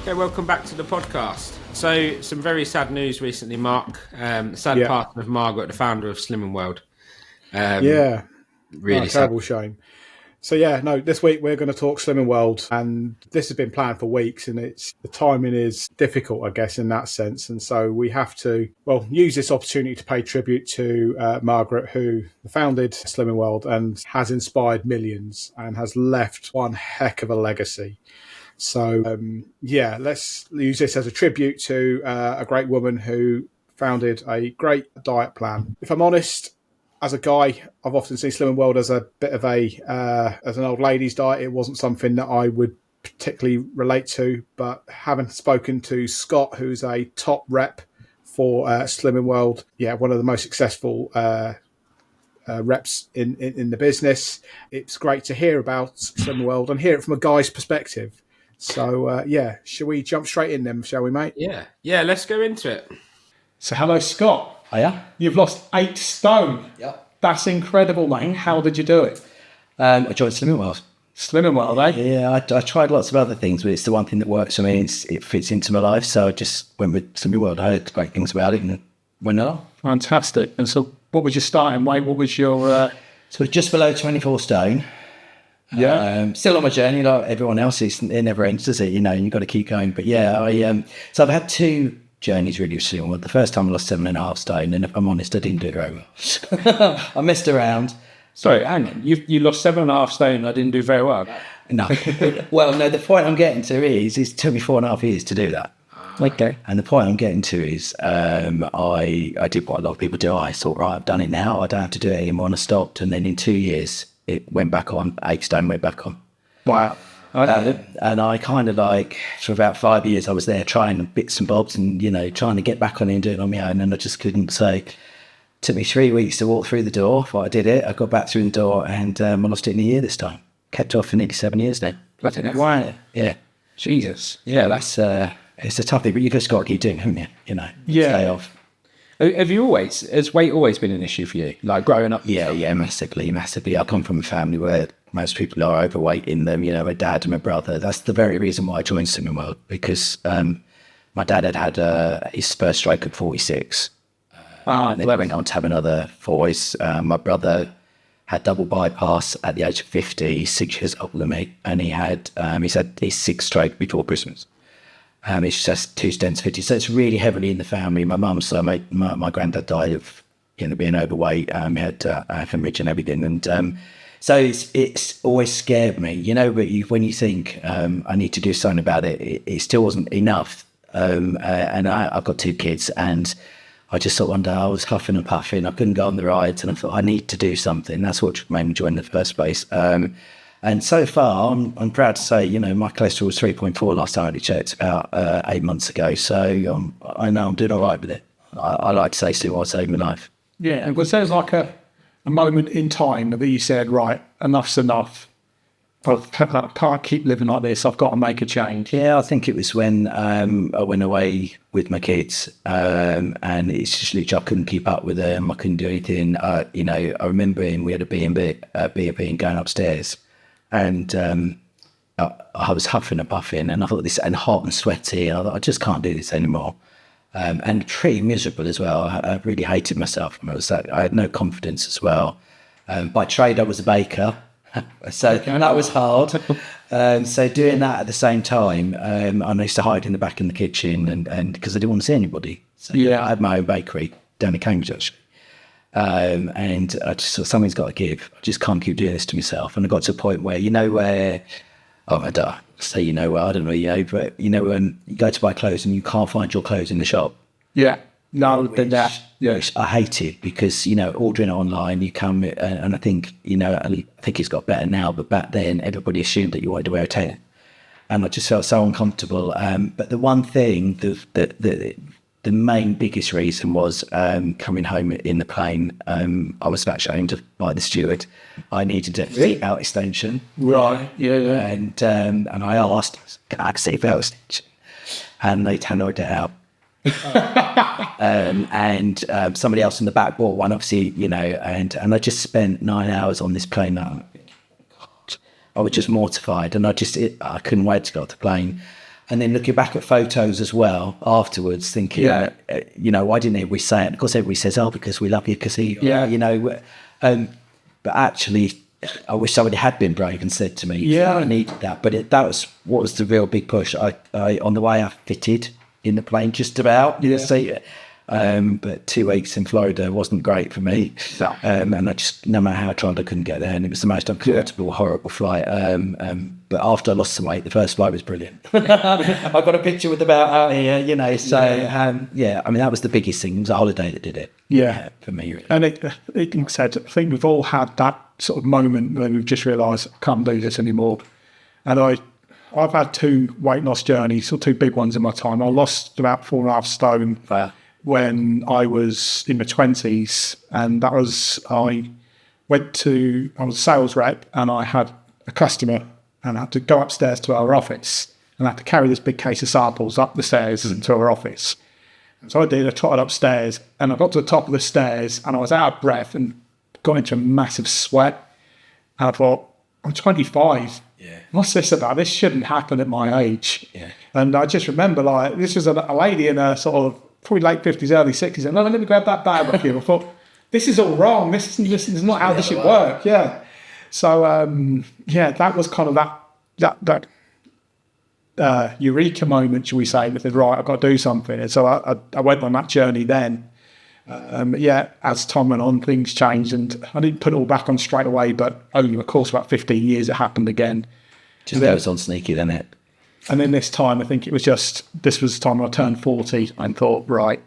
Okay, welcome back to the podcast. So, some very sad news recently, Mark. Sad passing of Margaret, the founder of Slimming World. Really terrible sad. shame. So this week we're going to talk Slimming World, and this has been planned for weeks, and the timing is difficult, I guess, in that sense. And so we have to, use this opportunity to pay tribute to Margaret, who founded Slimming World and has inspired millions and has left one heck of a legacy. So, let's use this as a tribute to a great woman who founded a great diet plan. If I'm honest, as a guy, I've often seen Slimming World as a bit of as an old lady's diet. It wasn't something that I would particularly relate to, but having spoken to Scott, who's a top rep for Slimming World, one of the most successful reps in the business, it's great to hear about Slimming World and hear it from a guy's perspective. So, shall we jump straight in then, shall we, mate? Yeah, let's go into it. So, hello, Scott. Hiya. You've lost 8 stone. Yep. That's incredible, mate. How did you do it? I joined Slimming World. Slimming World, eh? Yeah, I tried lots of other things, but it's the one thing that works for me. It fits into my life, so I just went with Slimming World. I heard great things about it and went along. Fantastic. And so, what was your starting weight? What was your... So, just below 24 stone. Yeah. Still on my journey, like everyone else. It never ends, does it? You know, you've got to keep going. But yeah, so I've had 2 journeys really with Slimming World. The first time I lost 7.5 stone, and if I'm honest, I didn't do it very well. I messed around. Sorry, hang on. You lost 7.5 stone. I didn't do very well. No. Well, no, the point I'm getting to is it took me 4.5 years to do that. Okay. And the point I'm getting to is I did what a lot of people do. I thought, right, I've done it now. I don't have to do it anymore. And I stopped. And then in 2 years, it went back on. 8 stone went back on. Wow. And I kind of for about 5 years, I was there trying bits and bobs and, trying to get back on it and do it on my own. And I just couldn't. So it took me 3 weeks to walk through the door. But I did it. I got back through the door and I lost it in a year this time. Kept off for nearly 7 years now. Wow. Yeah. Jesus. Yeah, that's... it's a tough thing, but you just got to keep doing it, haven't you? Yeah. Stay off. Has weight always been an issue for you? Like growing up? Yeah, massively. I come from a family where most people are overweight in them, my dad and my brother. That's the very reason why I joined Slimming World, because my dad had his first stroke at 46. And then went on to have another 4. My brother had double bypass at the age of 50, 6 years older than me, and he's had his 6th stroke before Christmas. It's just 2 stents fitted. So it's really heavily in the family. My mum, so my granddad died of being overweight. He had hemorrhage and everything. And so it's always scared me, but when you think I need to do something about it, it still wasn't enough. And I've got 2 kids, and I just thought one day I was huffing and puffing. I couldn't go on the rides, and I thought I need to do something. That's what made me join in the first place. And so far, I'm proud to say, my cholesterol was 3.4 last time I checked, about 8 months ago. So I know I'm doing all right with it. I like to say still I saved my life. Yeah, and was there like a moment in time that you said, right, enough's enough. I can't keep living like this. I've got to make a change. Yeah, I think it was when I went away with my kids, and it's just literally I couldn't keep up with them. I couldn't do anything. I remember we had a B&B and going upstairs. And I was huffing and puffing, and I thought and hot and sweaty. And I thought, I just can't do this anymore. And pretty miserable as well. I really hated myself. I had no confidence as well. By trade, I was a baker, so that was hard. So doing that at the same time, I used to hide in the back in the kitchen, and because I didn't want to see anybody. So I had my own bakery down in Cambridge actually. And I just thought something's got to give. I just can't keep doing this to myself. And I got to a point where, I don't say, I don't know, but when you go to buy clothes and you can't find your clothes in the shop. Yeah. No, Which I hate it because, ordering it online, you come, and I think, I think it's got better now, but back then everybody assumed that you wanted to wear a tan. And I just felt so uncomfortable. But the one thing the main biggest reason was coming home in the plane. I was fat shamed by the steward. I needed a seatbelt extension. Right. Yeah. And I asked, can I have a seatbelt extension? And they tannoyed it out. And somebody else in the back bought one, obviously, and I just spent 9 hours on this plane. I was just mortified, and I couldn't wait to go off the plane. And then looking back at photos as well afterwards, thinking, why didn't we say it? Of course, everybody says, "Oh, because we love you," because but actually, I wish somebody had been brave and said to me, "I needed that." But that was what was the real big push. I on the way I fitted in the plane just about. But 2 weeks in Florida wasn't great for me. And I just, no matter how I tried, I couldn't get there. And it was the most uncomfortable, horrible flight. But after I lost some weight, the first flight was brilliant. I got a picture with about out here, So, that was the biggest thing. It was a holiday that did it. For me, really. And it said, I think we've all had that sort of moment when we've just realised, I can't do this anymore. And I've had 2 weight loss journeys, or 2 big ones in my time. I lost about 4.5 stone. Wow. When I was in my 20s, and I was a sales rep, and I had a customer, and I had to go upstairs to our office, and I had to carry this big case of samples up the stairs to our office. And so I trotted upstairs, and I got to the top of the stairs, and I was out of breath and got into a massive sweat. And I thought, I'm 25. What's this about? This shouldn't happen at my age. And I just remember, this was a lady in a sort of probably late 50s, early 60s, and let me grab that bag off you. I thought, this is all wrong. This is not how this should work. So, that was kind of that eureka moment, shall we say, that said, right, I've got to do something. And so I went on that journey then. As time went on, things changed, and I didn't put it all back on straight away, but over the course of about 15 years, it happened again. Just goes on sneaky, then it. And then this time, I think this was the time I turned 40 and thought, right,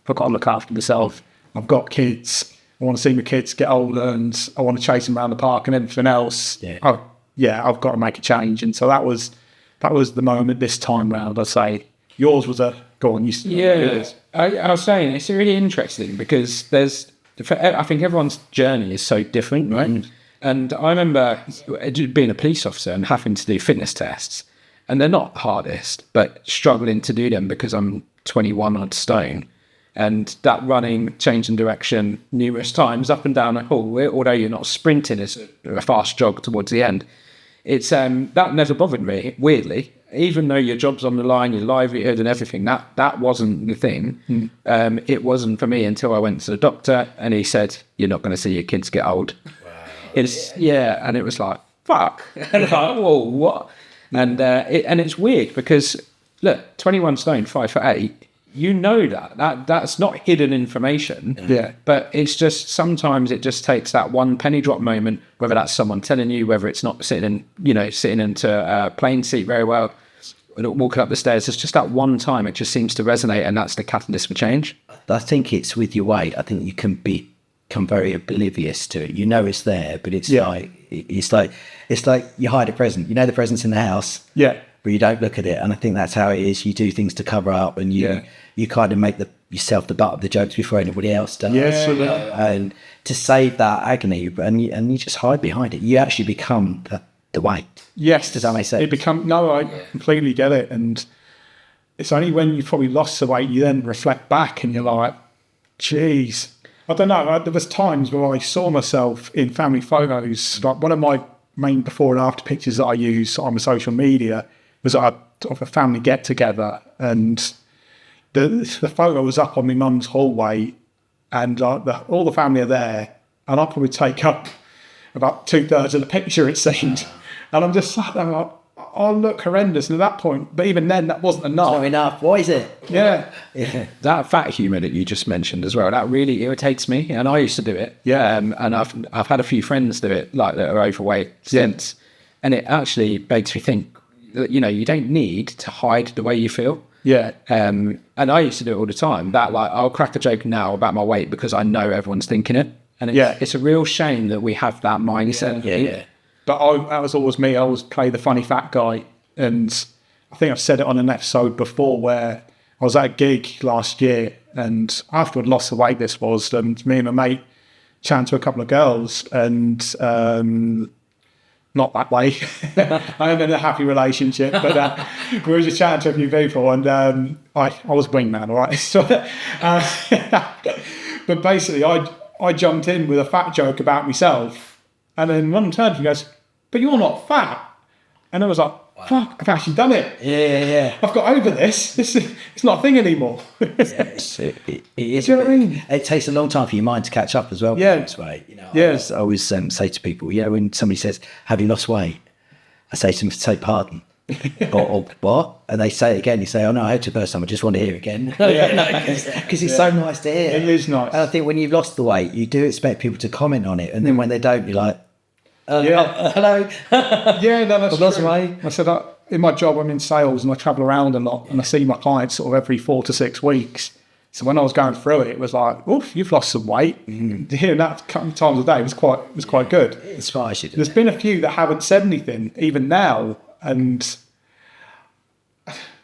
I've got to look after myself. I've got kids. I want to see my kids get older, and I want to chase them around the park and everything else. I've got to make a change. And so that was the moment this time round. I'd say yours was go on. I was saying it's really interesting because I think everyone's journey is so different, right? And I remember being a police officer and having to do fitness tests. And they're not the hardest, but struggling to do them because I'm 21 odd stone. And that running, changing direction numerous times up and down a hall, although you're not sprinting, it's a fast jog towards the end. It's that never bothered me, weirdly. Even though your job's on the line, your livelihood and everything, that wasn't the thing. It wasn't for me until I went to the doctor and he said, "You're not going to see your kids get old." Wow. And it was like, fuck. And I'm like, whoa, what? And it's weird because, look, 21 stone, 5'8", you know that's not hidden information. But it's just, sometimes it just takes that one penny drop moment, whether that's someone telling you, whether it's not sitting into a plane seat very well, walking up the stairs. It's just that one time it just seems to resonate, and that's the catalyst for change. I think it's with your weight. I think you can become very oblivious to it. You know it's there, but it's like you hide a present. You know the present's in the house, but you don't look at it. And I think that's how it is. You do things to cover up, and you kind of make yourself the butt of the jokes before anybody else does. And to save that agony, and you just hide behind it. You actually become the weight. Yes, does that make sense? I completely get it. And it's only when you've probably lost the weight you then reflect back and you're like, geez. I don't know. There was times where I saw myself in family photos. Like one of my main before and after pictures that I use on my social media was a family get together, and the photo was up on my mum's hallway, and all the family are there, and I probably take up about 2/3 of the picture, it seemed, and I'm just sat there like, I look horrendous. And at that point, but even then, that wasn't enough. Not enough. Why is it? Yeah. That fat humour that you just mentioned as well, that really irritates me. And I used to do it. And I've had a few friends do it, like that are overweight since. And it actually makes me think that, you don't need to hide the way you feel. And I used to do it all the time. That I'll crack a joke now about my weight because I know everyone's thinking it. And it's a real shame that we have that mindset. But that was always me. I always play the funny fat guy. And I think I've said it on an episode before where I was at a gig last year, and after I'd lost the weight, and me and my mate chatting to a couple of girls, and not that way. I'm in a happy relationship, but we were just chatting to a few people, and I was wingman, all right? So, but basically, I jumped in with a fat joke about myself. And then one turned to me and goes, "But you're not fat." And I was like, fuck, I've actually done it. Yeah. I've got over this. It's not a thing anymore. It is. Do you know what I mean? It takes a long time for your mind to catch up as well. Yeah. This way, Yeah. I always say to people, when somebody says, "Have you lost weight?" I say to them, "Say pardon." or what? And they say it again. You say, "Oh no, I heard you the first time. I just want to hear it again." Because it's so nice to hear. It is nice. And I think when you've lost the weight, you do expect people to comment on it, and then when they don't, you're like, "Hello." Yeah, no, that's I've lost true. weight. I said, in my job, I'm in sales and I travel around a lot and I see my clients sort of every 4 to 6 weeks. So when I was going through it, it was like, oof, you've lost some weight. Hearing that a couple of times a day was quite good. It inspires you. There's been a few that haven't said anything, even now, and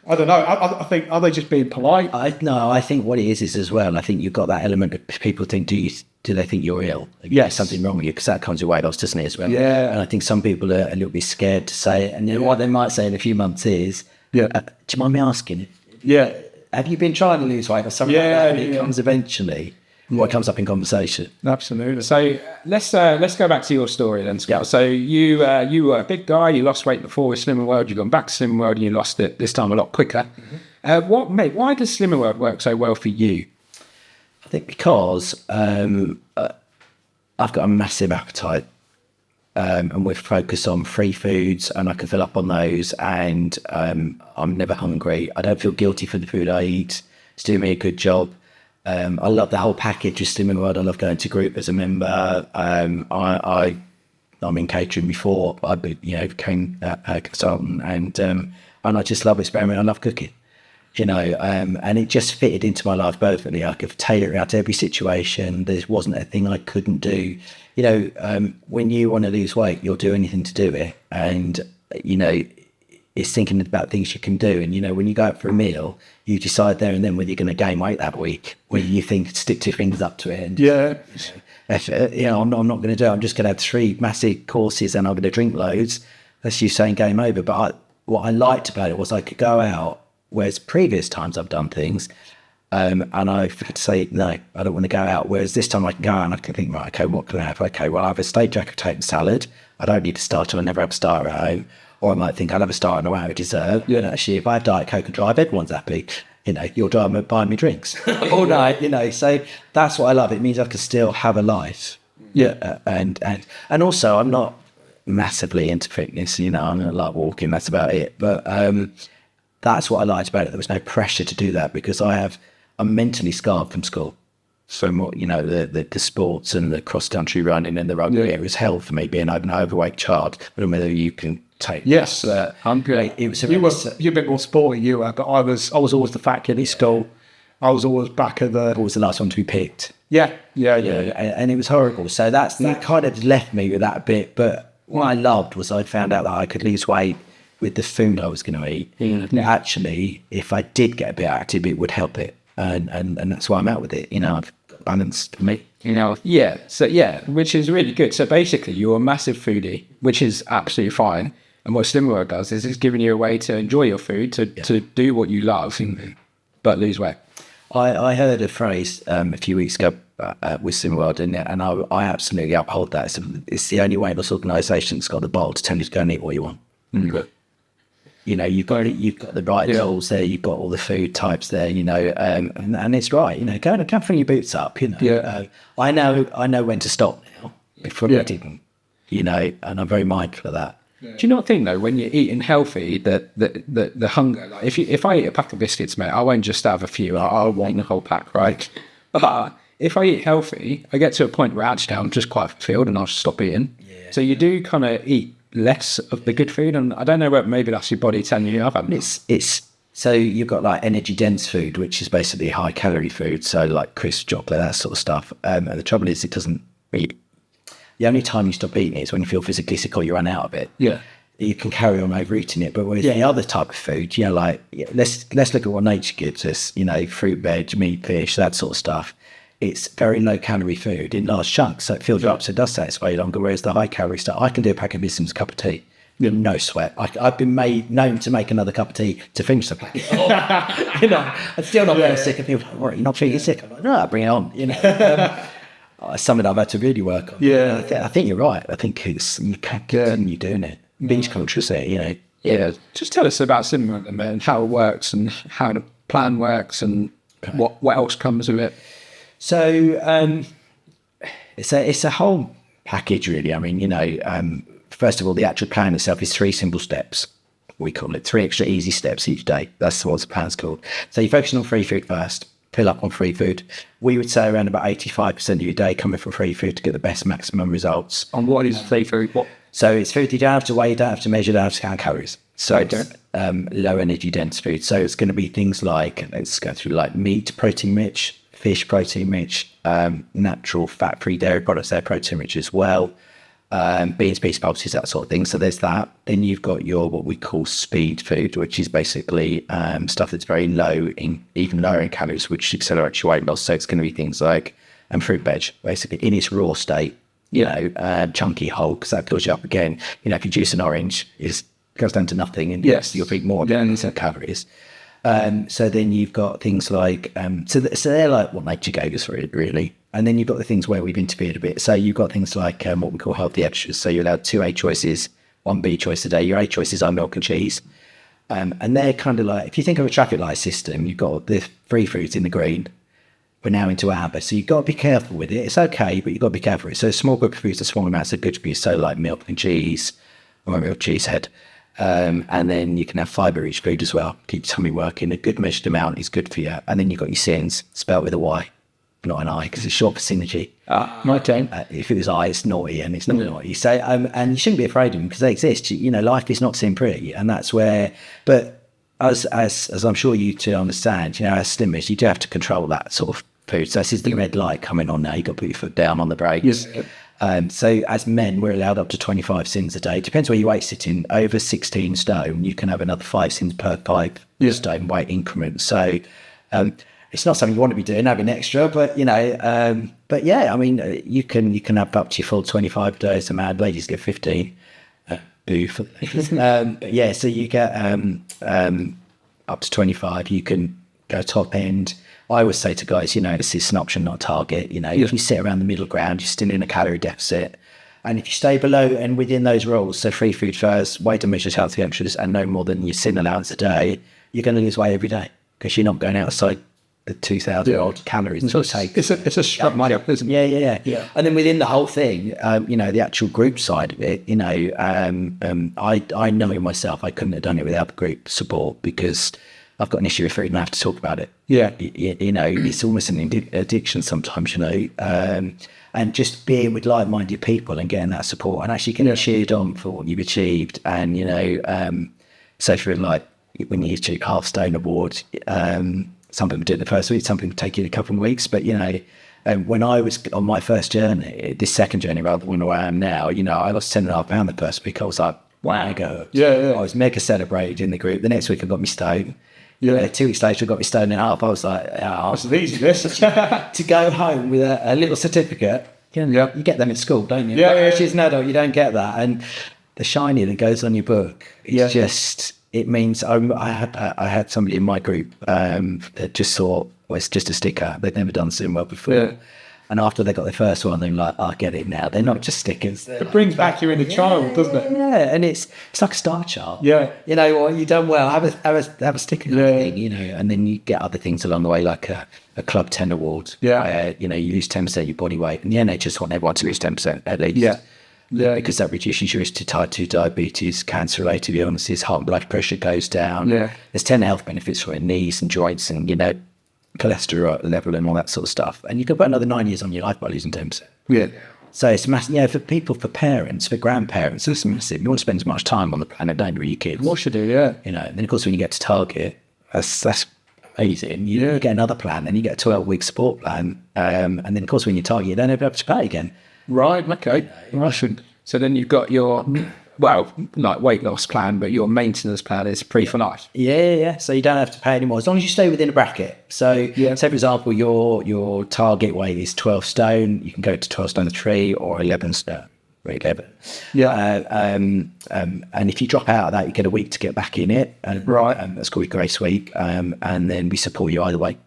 I don't know. I think, are they just being polite? I think what it is as well. I think you've got that element of people think, do they think you're ill? Like, Yes. there's something wrong with you, because that comes with weight loss, doesn't it, as well? Yeah. And I think some people are a little bit scared to say it. And then what they might say in a few months is, Yeah. do you mind me asking, Yeah. have you been trying to lose weight or something Yeah, like that? And it yeah. comes eventually. What comes up in conversation. Absolutely. So let's go back to your story then, Scott. So you were a big guy. You lost weight before with Slimming World. You've gone back to Slimming World and you lost it this time a lot quicker. Why does Slimming World work so well for you? I think because I've got a massive appetite, and we're focused on free foods, and I can fill up on those, and I'm never hungry. I don't feel guilty for the food I eat. It's doing me a good job. I love the whole package of Slimming World. I love going to group as a member. I'm in catering before I became a consultant, and I just love experimenting. I love cooking. And it just fitted into my life perfectly. I could tailor it out to every situation. There wasn't a thing I couldn't do. When you want to lose weight, you'll do anything to do it. And, it's thinking about things you can do. And, when you go out for a meal, you decide there and then whether you're going to gain weight that week, whether you think stick two fingers up to it. And, I'm not going to do it. I'm just going to have 3 massive courses and I'm going to drink loads. That's you saying game over. But what I liked about it was I could go out, whereas previous times I've done things, and I could say, no, I don't want to go out. Whereas this time I can go out and I can think, right, okay, what can I have? Okay, well, I have a steak, jack potato salad. I don't need a starter. I never have a starter at home. Or I might think I'll have a starter and I'll have a dessert. Actually, if I have Diet Coke and drive, everyone's happy. You'll drive and buy me drinks all night, So that's what I love. It means I can still have a life. Yeah. And also I'm not massively into fitness, I like walking, that's about it. But that's what I liked about it. There was no pressure to do that because I'm mentally scarred from school. So more, the sports and the cross country running and the rugby, it was hell for me being an overweight child. I don't know whether you can take. Yes, I'm good. It was you're a bit more sporty, you were, but I was always the fat kid at school. I was always back at the. I was the last one to be picked. Yeah. And it was horrible. So that kind of left me with that bit. But what I loved was I'd found out that I could lose weight with the food I was going to eat. Actually, if I did get a bit active, it would help it. And that's why I'm out with it. I've balanced me. Which is really good. So basically, you're a massive foodie, which is absolutely fine. And what Slimming World does is it's giving you a way to enjoy your food, to do what you love, but lose weight. I heard a phrase a few weeks ago with Slimming World, and I absolutely uphold that. It's the only way this organisation's got the bottle to tell you to go and eat what you want. You've got the right tools there, you've got all the food types there, and it's right, go and bring your boots up, I know when to stop now. Before I didn't, and I'm very mindful of that. Do you not think though, when you're eating healthy, that the hunger, like if I eat a pack of biscuits, mate, I won't just have a few, I'll want the whole pack, right? But if I eat healthy, I get to a point where actually I'm just quite fulfilled and I'll stop eating. So you do kind of eat less of the good food, and I don't know whether maybe that's your body telling you I've had enough. It's so you've got like energy dense food, which is basically high calorie food, so like crisp, chocolate, that sort of stuff. And the trouble is, it doesn't. The only time you stop eating it is when you feel physically sick or you run out of it. You can carry on overeating it, but whereas the other type of food, let's look at what nature gives us. Fruit, veg, meat, fish, that sort of stuff. It's very low calorie food in large chunks, so it fills you up, so it does satisfy you longer. Whereas the high calorie stuff, I can do a pack of biscuits, a cup of tea, no sweat. I've been known to make another cup of tea to finish the packet. I'm still not feeling sick, and people are like, you're not feeling sick. I'm like, no, bring it on. It's something I've had to really work on. Yeah. I think you're right. I think you continue doing it. beach culture there, you know. Yeah, just tell us about Cinnamon and how it works and how the plan works and what else comes with it. So it's a whole package, really. I mean, you know, first of all, the actual plan itself is 3 simple steps. We call it 3 extra easy steps each day. That's what the plan's called. So you're focusing on free food first. Fill up on free food. We would say around about 85% of your day coming from free food to get the best maximum results. On what is free food? What? So it's food you don't have to weigh, you don't have to measure, you don't have to count calories. So it's low energy dense food. So it's going to be things like, let's go through like meat, protein rich, fish, protein rich, natural fat-free dairy products, they're protein rich as well. Beans, peas, pulses, that sort of thing. So there's that. Then you've got your what we call speed food, which is basically stuff that's very low in, even lower in calories, which accelerates your weight loss. So it's going to be things like fruit veg, basically in its raw state, you know, chunky whole, because that fills you up again. You know, if you juice an orange, it goes down to nothing, and yes, you'll eat more than calories. So then you've got things like, so they're like what nature gave us, really. And then you've got the things where we've interfered a bit. So you've got things like what we call healthy extras. So you're allowed 2 A choices, 1 B choice a day. Your A choices are milk and cheese. And they're kind of like, if you think of a traffic light system, you've got the free foods in the green. We're now into amber. So you've got to be careful with it. It's okay, but you've got to be careful with it. So a small group of foods, a small amounts are good for you. So like milk and cheese, or milk cheese head. And then you can have fibre-rich food as well. Keep your tummy working. A good measured amount is good for you. And then you've got your sins, spelled with a Y, not an I, because it's short for synergy. My turn. If it was I, it's naughty, and it's not naughty. So, and you shouldn't be afraid of them because they exist. You know, life is not sin pretty, and that's where. But as I'm sure you two understand, you know, as slimmers, you do have to control that sort of food. So this is the red light coming on now. You've got to put your foot down on the brakes. Yes. So as men, we're allowed up to 25 sins a day. Depends where your weight's sitting. Over 16 stone, you can have another 5 sins per 5 stone weight increment. So it's not something you want to be doing, having extra, but you know, but yeah, I mean, you can have up to your full 25 days. A man, ladies get 15. But yeah, so you get up to 25. You can go top end. I always say to guys, you know, this is an option, not a target. You know, if you sit around the middle ground, you're still in a calorie deficit. And if you stay below and within those rules, so free food first, weight and measures healthy extras, and no more than your sin allowance a day, you're going to lose weight every day because you're not going outside the 2,000 odd calories. So it's a strap money up, isn't it? Yeah. And then within the whole thing, you know, the actual group side of it, you know, I know in myself, I couldn't have done it without the group support because I've got an issue with food and I have to talk about it. Yeah. You know, it's almost an addiction sometimes, you know, and just being with like-minded people and getting that support and actually getting cheered on for what you've achieved. And, you know, so for like when you achieve half stone award, some people do it the first week, some people take it a couple of weeks, but, you know, when I was on my first journey, this second journey rather than where I am now, you know, I lost 10.5 pounds the first week. I was like, wow. I was mega celebrated in the group. The next week I got me stone. Yeah. 2 weeks later, I got me stone and a half. I was like, it's easy, this. To go home with a little certificate. You get them at school, don't you? Yeah. Actually, as an adult, you don't get that. And the shiny that goes on your book, it's just, it means I had somebody in my group that just thought, well, it's just a sticker. They'd never done so well before. Yeah. And after they got their first one, they're like, I get it now. They're not just stickers. It brings back your inner child, doesn't it? Yeah, and it's like a star chart. Yeah. You know, well, you've done well. Have a sticker thing, you know, and then you get other things along the way, like a Club 10 award. Yeah. You know, you lose 10% of your body weight. And the NHS want everyone to lose 10% at least. Yeah. Yeah. Because that reduces your risk to type 2 diabetes, cancer-related illnesses, heart and blood pressure goes down. Yeah. There's 10 health benefits for your knees and joints and, you know, cholesterol level and all that sort of stuff, and you can put another 9 years on your life by losing 10%. Yeah. So it's massive. Yeah, for people, for parents, for grandparents, it's massive. You want to spend as much time on the planet, don't you, with your kids? What should do? Yeah. You know, and then of course when you get to Target, that's amazing. You get another plan, and you get a 12-week support plan, and then of course when you Target, you don't ever have to pay again. Right. Okay. Right. So then you've got your like weight loss plan, but your maintenance plan is free for life. Yeah. So you don't have to pay anymore as long as you stay within a bracket. So, say for example, your target weight is 12 stone. You can go to 12 stone 3 or 11 stone. 11. Yeah. And if you drop out of that, you get a week to get back in it. Right. That's called Grace Week. And then we support you either way.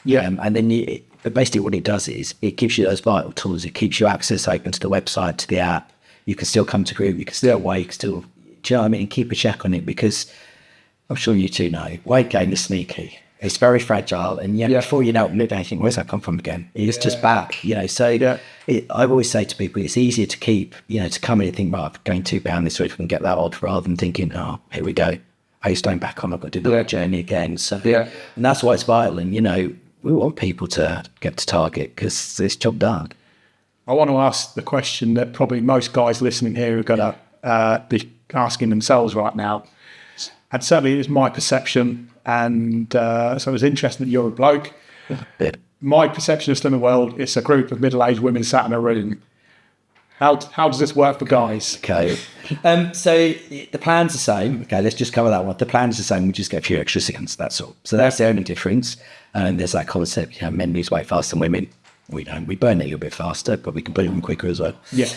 Yeah. And then but basically what it does is it gives you those vital tools. It keeps you access open to the website, to the app. You can still come to group, you can still weigh, you can still Do you know what I mean? Keep a check on it, because I'm sure you two know, weight gain is sneaky. It's very fragile, and yet before you know it, look, I think, where's that come from again? It's just back, you know. So I always say to people, it's easier to keep, you know, to come in and think, right, I've gained £2 this week, we can get that odd, rather than thinking, oh, here we go, stone back on, I've got to do the journey again. So and that's why it's vital. And you know, we want people to get to target, because it's job done. I want to ask the question that probably most guys listening here are going to be asking themselves right now. And certainly it's my perception. And so it was interesting that you're a bloke. My perception of Slimming World, it's a group of middle-aged women sat in a room. How does this work for guys? Okay. So the plan's the same. Okay, let's just cover that one. The plan's the same. We just get a few extra seconds. That's all. So that's the only difference. And there's that concept, you know, men lose weight faster than women. We don't. We burn it a little bit faster, but we can burn them quicker as well. Yeah.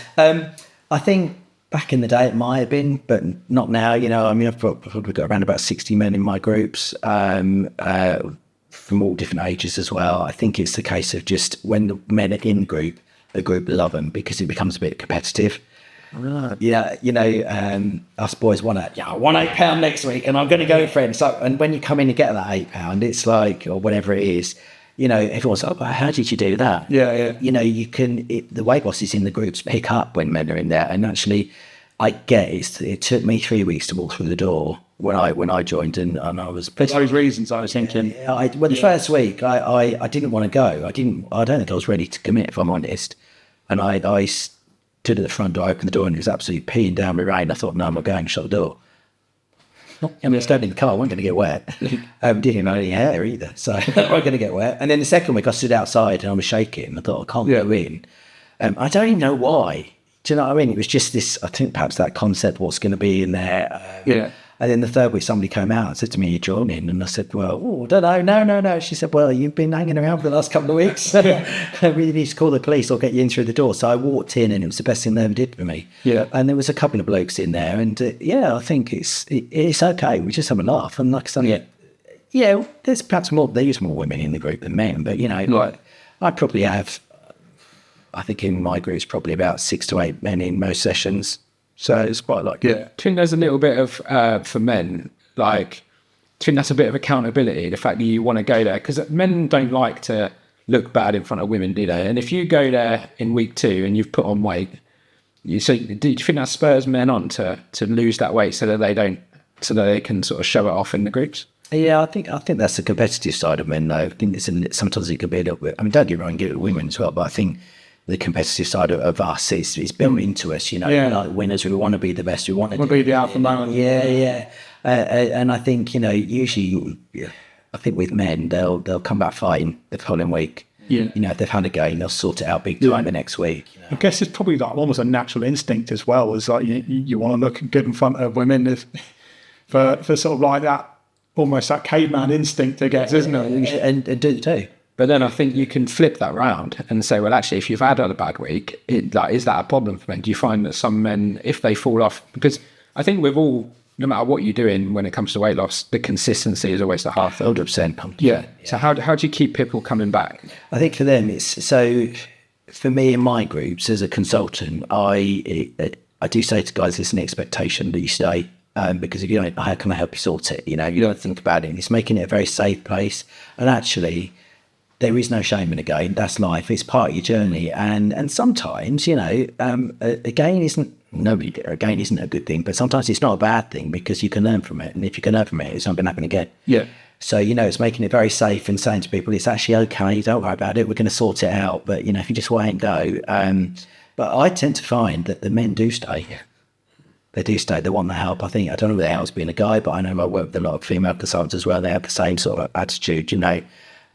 I think back in the day it might have been, but not now. You know, I mean, I've probably got around about 60 men in my groups, from all different ages as well. I think it's the case of just when the men are in group, the group love them, because it becomes a bit competitive. Right. Yeah, you know, us boys want I want £8 next week, and I'm going to go for it. So, and when you come in and get that £8, it's like, or whatever it is, you know, everyone's like, oh, how did you do that? Yeah. You know, you can, the weight losses in the groups pick up when men are in there. And actually, I get it took me 3 weeks to walk through the door when I joined, and I was... For those reasons, I was thinking... The first week, I didn't want to go. I don't think I was ready to commit, if I'm honest. And I stood at the front door, opened the door, and it was absolutely peeing down with rain. I thought, no, I'm not going, shut the door. I mean, I stayed in the car, I wasn't going to get wet. Didn't have any hair either, so I wasn't going to get wet. And then the second week, I stood outside and I was shaking. I thought, I can't go in. I don't even know why. Do you know what I mean? It was just this, I think perhaps that concept, what's going to be in there. And then the third week, somebody came out and said to me, you're joining. And I said, well, I don't know. No. She said, well, you've been hanging around for the last couple of weeks. I really need to call the police or get you in through the door. So I walked in, and it was the best thing they ever did for me. Yeah. And there was a couple of blokes in there. And I think it's okay. We just have a laugh. And like I said, there's perhaps more women in the group than men. But, you know, like I probably have, I think in my group, it's probably about 6 to 8 men in most sessions. So it's quite like... Yeah. I think there's a little bit of, for men, like, I think that's a bit of accountability, the fact that you want to go there. Because men don't like to look bad in front of women, do they? And if you go there in week 2 and you've put on weight, do you think that spurs men on to lose that weight so that they can sort of show it off in the groups? Yeah, I think that's the competitive side of men, though. I think sometimes it could be a little bit... I mean, don't get me wrong, get it with women as well, but I think... the competitive side of us is built into us, you know, like winners. We want to be the best. We want to be the alpha male. And I think, you know, usually, I think with men, they'll come back fighting the following week. Yeah. You know, if they've had a game, they'll sort it out big time the next week. You know? I guess it's probably like almost a natural instinct as well. Is like you want to look good in front of women for sort of like that, almost that caveman instinct, I guess, isn't it? And do it too. But then I think you can flip that round and say, well, actually, if you've had a bad week, is that a problem for men? Do you find that some men, if they fall off, because I think with all, no matter what you're doing when it comes to weight loss, the consistency is always the hard thing. 100%. Yeah. So how do you keep people coming back? I think for them, for me in my groups as a consultant, I do say to guys, it's an expectation that you stay. Because if you don't, how can I help you sort it? You know, you don't think about it. It's making it a very safe place. And actually, there is no shame in a game. That's life. It's part of your journey. And sometimes, you know, a gain isn't a good thing, but sometimes it's not a bad thing because you can learn from it. And if you can learn from it, it's not going to happen again. Yeah. So, you know, it's making it very safe and saying to people, it's actually okay. Don't worry about it. We're going to sort it out. But, you know, if you just wait and go. But I tend to find that the men do stay. They do stay. They want the help. I don't know whether it helps being a guy, but I know I work with a lot of female consultants as well. They have the same sort of attitude, you know.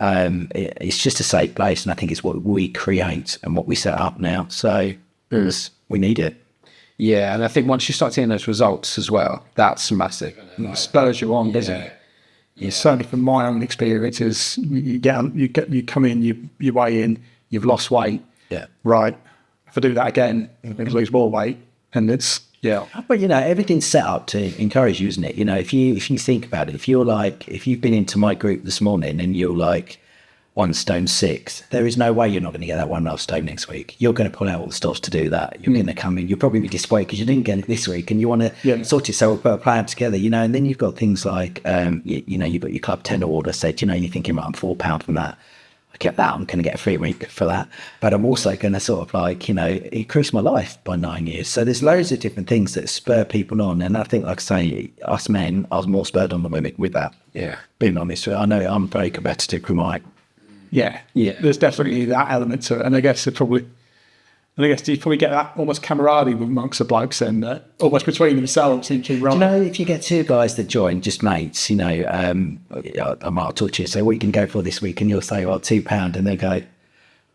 It's just a safe place, and I think it's what we create and what we set up now. So we need it. Yeah, and I think once you start seeing those results as well, that's massive. It spurs you on, doesn't it? Yeah. Certainly from my own experiences, you come in, you weigh in, you've lost weight. Yeah. Right. If I do that again, I'm going to lose more weight, and it's... Yeah. But, you know, everything's set up to encourage you, isn't it? You know, if you think about it, if you've been into my group this morning and you're like, 1 stone 6. There is no way you're not going to get that 1.5 stone next week. You're going to pull out all the stops to do that. You're going to come in. You'll probably be disappointed because you didn't get it this week, and you want to sort yourself, put a plan together, And then you've got things like, you've got your club tender order said, you're thinking, right, I'm £4 from that. I get that. I'm going to get a free week for that. But I'm also going to sort of increase my life by 9 years. So there's loads of different things that spur people on. And I think, like I say, us men, I was more spurred on than women with that. Yeah. Being honest, I know I'm very competitive with my. Yeah. There's definitely that element to it. And I guess you probably get that almost camaraderie amongst the blokes and almost between themselves thinking, right. If you get 2 guys that join, just mates, I might talk to you, say, what you can go for this week? And you'll say, well, £2. And they go,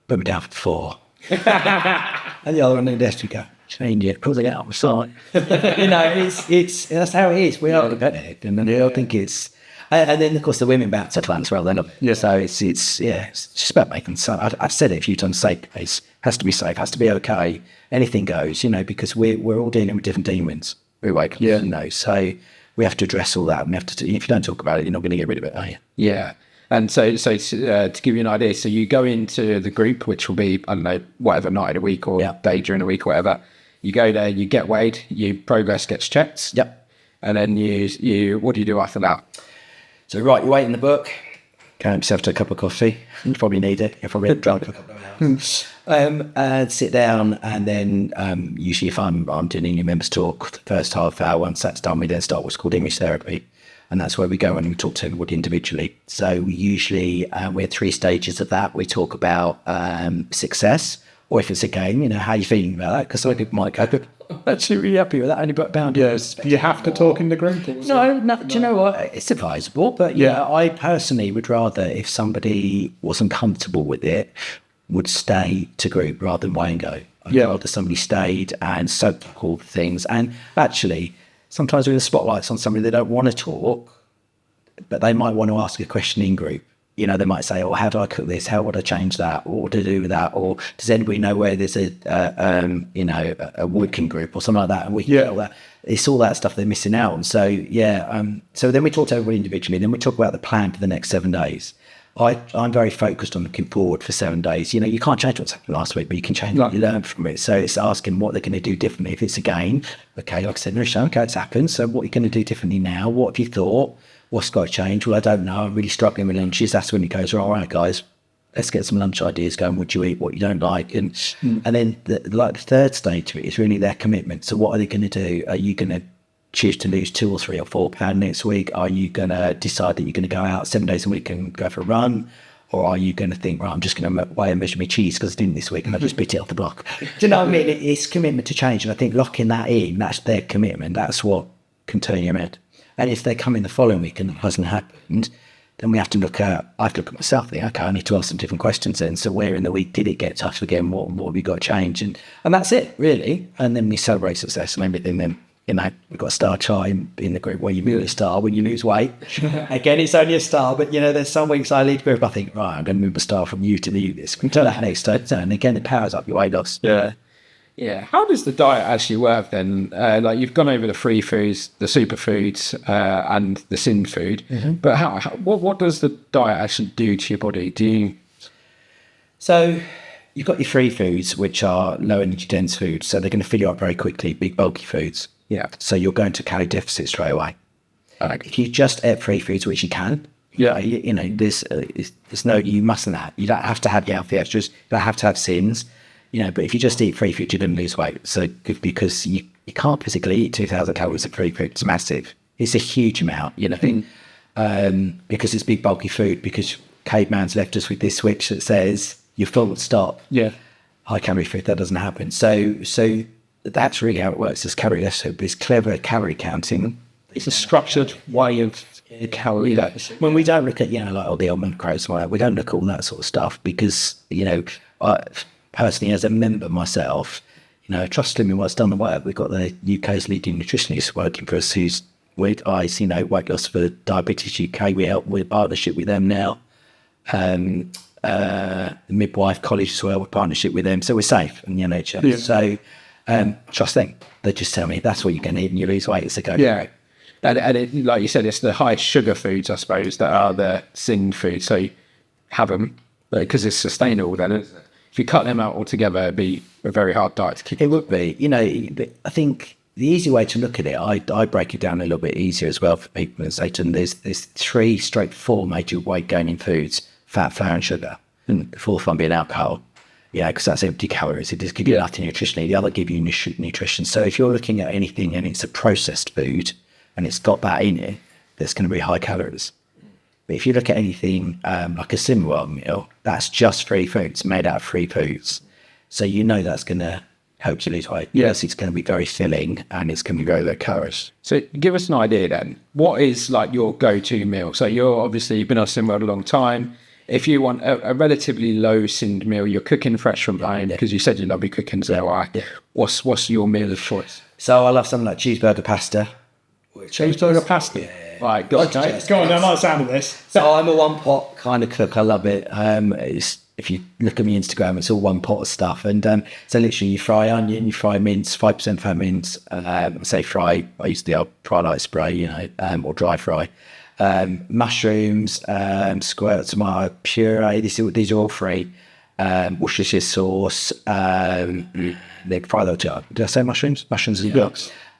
put me down for 4. And the other one in the desk, you go, change it, pull it out on the side. It's that's how it is. We are competitive. And I think it's, and then, of course, the women bounce at as well. Then, so it's just about making some. I've said it a few times. Safe place has to be safe, has to be okay. Anything goes, because we're all dealing with different demons. So we have to address all that. We have to. If you don't talk about it, you're not going to get rid of it, are you? Yeah. And so to give you an idea, so you go into the group, which will be, I don't know, whatever night of the week or day during the week or whatever. You go there, you get weighed, your progress gets checked. Yep. And then you what do you do after that? So write your weight in the book, go have yourself to a cup of coffee. You probably need it. You're probably drunk for a couple of hours. And sit down, and then usually if I'm doing your members talk, the first half hour, once that's done, we then start what's called English therapy. And that's where we go and we talk to everybody individually. So we usually, we have 3 stages of that. We talk about success, or if it's a game, how are you feeling about that? Because some people might go, I'm actually really happy with that, only got £1. Yes. Do you have to talk in the group? No, do you know what? It's advisable, but I personally would rather, if somebody wasn't comfortable with it, would stay to group rather than weigh and go. I'd rather somebody stayed and soaked up all the things. And actually, sometimes with the spotlights on somebody, they don't want to talk, but they might want to ask a question in group. They might say, how do I cook this? How would I change that? What would I do with that? Or does anybody know where there's a working group or something like that? And we can get all that. It's all that stuff they're missing out on. So, so then we talk to everybody individually. Then we talk about the plan for the next 7 days. I'm very focused on looking forward for 7 days. You can't change what's happened last week, but you can change what you learn from it. So it's asking what they're going to do differently. If it's a game, okay, like I said, it's happened. So what are you going to do differently now? What have you thought? What's got to change? Well, I don't know. I'm really struggling with lunches. That's when he goes, all right, guys, let's get some lunch ideas going. What do you eat? What you don't like? And then the third stage to it is really their commitment. So what are they going to do? Are you going to choose to lose 2 or 3 or 4 pounds next week? Are you going to decide that you're going to go out 7 days a week and go for a run? Or are you going to think, right, I'm just going to weigh and measure my cheese because I didn't this week and I just bit it off the block? Do you know what I mean? It's commitment to change. And I think locking that in, that's their commitment. That's what can turn your head. And if they come in the following week and it hasn't happened, then we have to look at, I have to look at myself, think, okay, I need to ask some different questions then. So where in the week did it get tough again? What have we got to change? And that's it, really. And then we celebrate success and everything. Then, we've got a star chart in the group where you move a star when you lose weight. Again, it's only a star, but, there's some weeks I lead group, I think, right, I'm going to move a star from you to you this week. Until that next time. And again, it powers up your weight loss. Yeah. How does the diet actually work then? You've gone over the free foods, the superfoods, and the sin food. Mm-hmm. But what does the diet actually do to your body? So you've got your free foods, which are low energy dense foods. So they're going to fill you up very quickly, big bulky foods. Yeah. So you're going to calorie deficit straight away. If you just eat free foods, which you can, there's no, you mustn't have. You don't have to have your healthy extras. You don't have to have sins. But if you just eat free food, you're going to lose weight. So because you can't physically eat 2,000 calories of free food. It's massive. It's a huge amount, because it's big, bulky food, because caveman's left us with this switch that says you're full, stop. Yeah. High calorie food, that doesn't happen. So that's really how it works. It's calorie deficit, but it's clever calorie counting. It's a structured way of calorie deficit. When we don't look at, all the old macros, we don't look at all that sort of stuff because, personally, as a member myself, trust Slimming Well's done the work. We've got the UK's leading nutritionist working for us who's with eyes, weight loss for Diabetes UK. We help with partnership with them now. The Midwife College as well, with partnership with them. So we're safe in the NHS. Yeah. So trust them. They just tell me that's what you're going to eat and you lose weight. It's a go. Yeah. And like you said, it's the high sugar foods, I suppose, that are the sin foods. So you have them. because it's sustainable then, isn't it? If you cut them out altogether, it'd be a very hard diet to keep. It would be. You know, I think the easy way to look at it, I break it down a little bit easier as well for people and say to them, there's 3 straight 4 major weight gaining foods: fat, flour, and sugar. And the fourth one being alcohol. Yeah, because that's empty calories. It does give you nothing nutritionally. The other give you nutrition. So if you're looking at anything and it's a processed food and it's got that in it, there's going to be high calories. But if you look at anything like a Slimming World meal, that's just 3 foods, made out of 3 foods. So you know that's going to help you lose weight. Yes, it's going to be very filling and it's going to be very low calories. So give us an idea then. What is like your go-to meal? So you've been on Slimming World a long time. If you want a relatively low SIND meal, you're cooking fresh from home, because you said you love your cooking, so what's your meal of choice? So I love something like cheeseburger pasta. Cheeseburger pasta? Yeah. Right, go on, Go on, I like the sound of this. So I'm a one pot kind of cook. I love it. If you look at my Instagram, it's all one pot of stuff. And so literally you fry onion, you fry mince, 5% fat mince. I use the old fry light spray, or dry fry. Mushrooms, squirt tomato puree. These are all free. Worcestershire sauce. They fry those up. Did I say mushrooms? Mushrooms as well.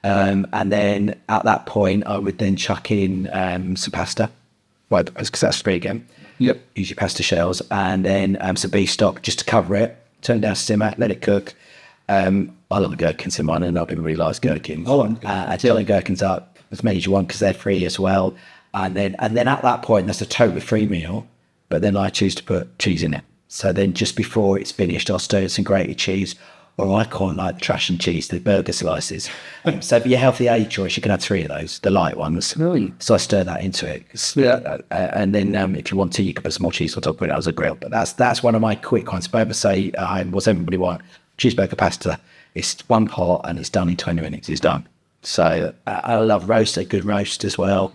And then at that point, I would then chuck in some pasta. Well, because that's free again. Yep. Use your pasta shells, and then some beef stock just to cover it. Turn down to simmer, let it cook. I love the gherkins in mine, and not everybody likes gherkins. I turn the gherkins up as many as you want because they're free as well. And then at that point, that's a totally free meal. But then I choose to put cheese in it. So then just before it's finished, I'll stir some grated cheese, or I call it like trash and cheese, the burger slices. So for your healthy age choice, you can have 3 of those, the light ones. Really? So I stir that into it. And then if you want to, you can put some more cheese on top of it as a grill. But that's one of my quick ones. If I ever say, what's everybody want? Cheeseburger pasta. It's one pot and it's done in 20 minutes. It's done. So I love roast, a good roast as well.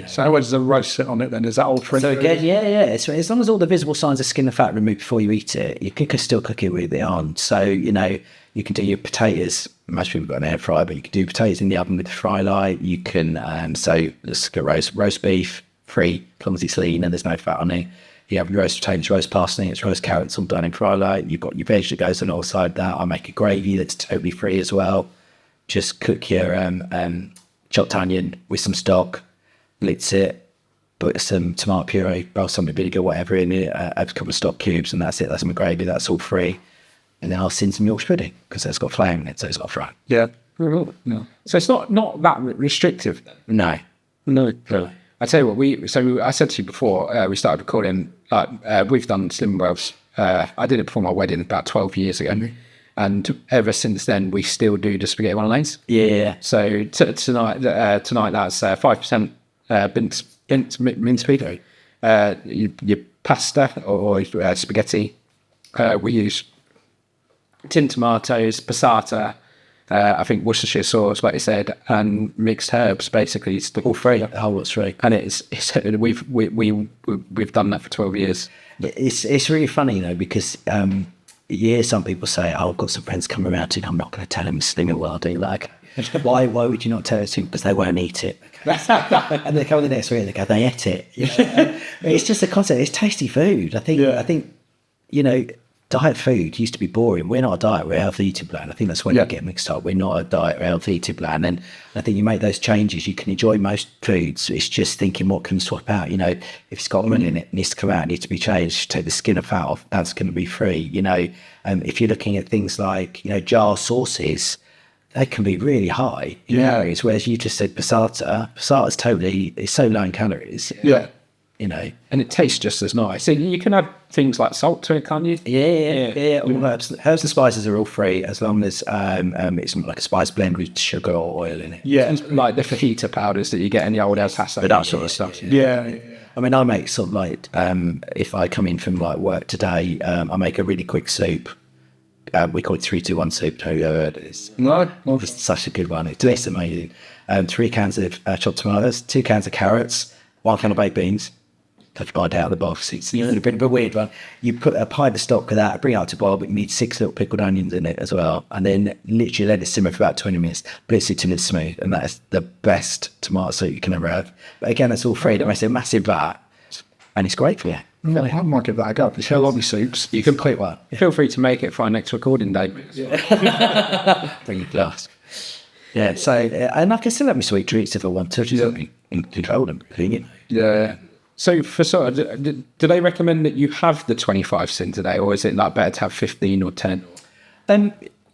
So where does the roast sit on it then? Is that all free? So again, yeah. So as long as all the visible signs of skin and fat removed before you eat it, you can still cook it with it on. So, you can do your potatoes. Most people got an air fryer, but you can do potatoes in the oven with the fry light. You can, so let's go roast beef, free, as long as it's lean and there's no fat on it. You have your roast potatoes, roast parsnips, roast carrots, all done in fry light. You've got your veg that goes alongside that. I make a gravy that's totally free as well. Just cook your chopped onion with some stock. Blitz it, put some tomato puree, balsamic vinegar, whatever in it, a couple of stock cubes, and that's it. That's my gravy. That's all free. And then I'll sin some Yorkshire pudding because it's got flour in it, so it's got fry. Yeah. No. So it's not that restrictive. No. I tell you what, I said to you before we started recording, we've done Slimming Worlds. I did it before my wedding about 12 years ago. And ever since then, we still do the spaghetti bolognese. Yeah. So tonight that's 5% minced beef. Your pasta or spaghetti. We use tin tomatoes, passata, I think Worcestershire sauce, like you said, and mixed herbs. Basically, it's all free. The whole lot's free. And we've done that for 12 years. It's really funny because you hear some people say, "Oh, I've got some friends coming around and I'm not going to tell them it's Slimming World." And you're like, why would you not tell us? Because they won't eat it. And they come the next week and they go, they ate it. It's just a concept. It's tasty food. I think diet food used to be boring. We're not a diet, we're a healthy eating plan. I think that's when you get mixed up. We're not a diet, we're a healthy eating plan. And I think you make those changes, you can enjoy most foods. It's just thinking what can swap out. If it's got oil in it, needs to come out, needs to be changed. Take the skin and fat off, that's going to be free. If you're looking at things like, jar sauces, they can be really high in calories, whereas you just said passata. Passata's it's so low in calories. Yeah. And it tastes just as nice. So you can add things like salt to it, can't you? Yeah. All herbs and spices are all free as long as it's like a spice blend with sugar or oil in it. Yeah, like the fajita powders that you get in the old El Paso, that sort of stuff. Yeah. I mean, I make sort of like, if I come in from like work today, I make a really quick soup. We call it 3-2-1 soup. Have you ever heard of this? No. It's such a good one. It's amazing. 3 cans of chopped tomatoes, 2 cans of carrots, 1 can of baked beans. Touch bite out of the box. It's a bit of a weird one. You put a pint of stock with that, bring it out to boil, but you need 6 little pickled onions in it as well. And then literally let it simmer for about 20 minutes. Blitz it till it's smooth. And that is the best tomato soup you can ever have. But again, it's all free. Don't make a massive vat. And it's great for you. I might give that a go. The shell lobby soups. You can quite well. Feel free to make it for our next recording day. Bring your glass. Yeah, so, and I can still have my sweet treats if I want to, just in control them, Yeah. So for sort of, do they recommend that you have the 25 sins a day, or is it like better to have 15 or 10?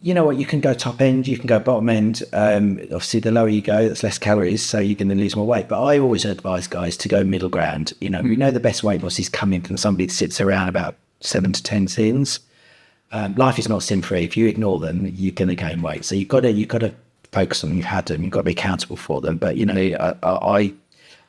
You know what, you can go top end, you can go bottom end. Obviously, the lower you go, that's less calories, so you're going to lose more weight. But I always advise guys to go middle ground. You know the best weight loss is coming from somebody that sits around about 7 to 10 sins. Life is not sin-free. If you ignore them, you're going to gain weight. So you've got to focus on them. You've had them. You've got to be accountable for them. But,